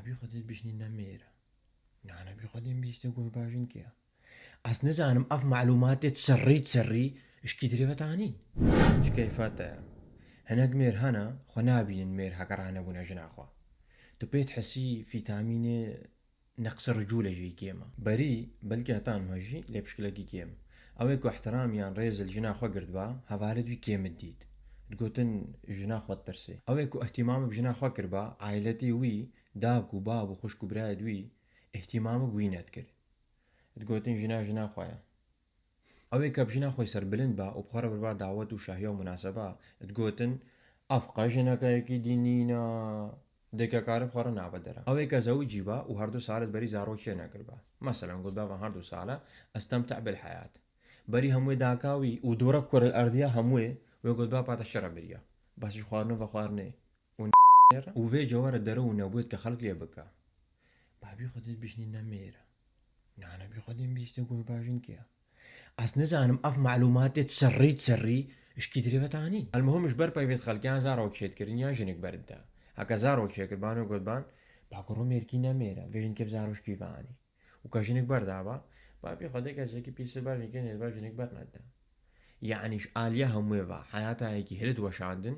بابی خودت بشنی نمێرە نانەبی خودیم بیستە گوڵ باشین کێ ئەس نزانم ئەف معلوماتێت سڕی شکی درێوەتانی شکەیفاتەیە هەنەک مێر هەنە خۆ نابینن مێر هەگەڕانە بوونە ژناخوا تو پێت حەسی فیتامینێ نەقص ڕجوولەژی کێمە بەری بەلکە هەتان هۆژی لێ پشکلەکی کێم ئەوەی کو احترامیان ڕێزل ژناخوا گردبا هەوارە دوی کێمت دیت گوتن ژناخوات تەرسێ ئەوەی کو احتیمامە بژناخوا کردبا عایلەتی وی داک و باب و خوشک و برای دوی احتیمامە بووینەت کرد گوتن ژناخوایە ئەوەی کە بژنا خۆی سەربلند بە و بخۆرە بڕوا داوەت و شاهیا و مناسبە گوتن ئەفقا ژنەکەیەکی دینینە دێکەکارە بخۆرە نابەدەرە ئەوەی کە زەوجی بە و هەردوو ساڵت بەری زارۆکیە نەکردبا مەسەلەن گوت بە هەردوو ساڵە ئەستەمتع بالحیات بەری هەمووی داکاوی و دوورە کۆرە ئەردیە هەمووی وێ گوت با پاتە شەڕە بریە باسی خواردن بە خواردنێ و وێ جەوەرە دەرە و نەبووێت کە خەڵک لێ بکە بابی خودت بشنی نەمێرە نانەبی خودیم بیستە گوڵ باشین کێ ئەس نزانم ئەف معلوماتێت سڕی شکی درێوەتانی ئەلمەهۆمش بەر پەیوێت خەڵکیان زارۆکێتکردن یا ژنێک بەردا هەکە زارۆکێکردبان و گوتبان باکوڕۆ مێرکی نەمێرە بێژن کێ زارۆشکیوانی و کە ژنێک بەردابە بابی خۆدەی کەسێکی پیسە باشێکە نێت با ژنێک بەرنەدا یعنیش ئالیا هەمووێ بە حیاتایەکی هێلت وەشاندن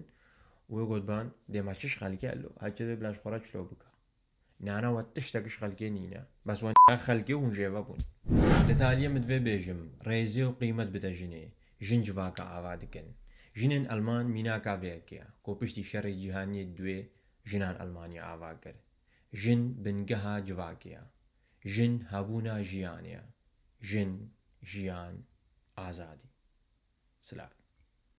وێ گوتبان دێمە چش خەلکە ئەلو هەچێ بێ بلاش خۆرا چلۆ بکە نانەوە تشتێکش خەلکێ نینە بەسوان خەلکی و هونژێوە بوون لە تالیە مدوێ بێژم ڕێزێ و قیمەت بدە ژنێ ژن جواکە ئاوا دکن ژنێن ئەلمان میناکاوەیەکەیە کۆپشتی شەڕی جیهانی دوێ ژنان ئەلمانی ئاوا کرد ژن بنگەها جواکەیە ژن هەبوونا ژیانەیە ژن ژیان ئازادی سلاف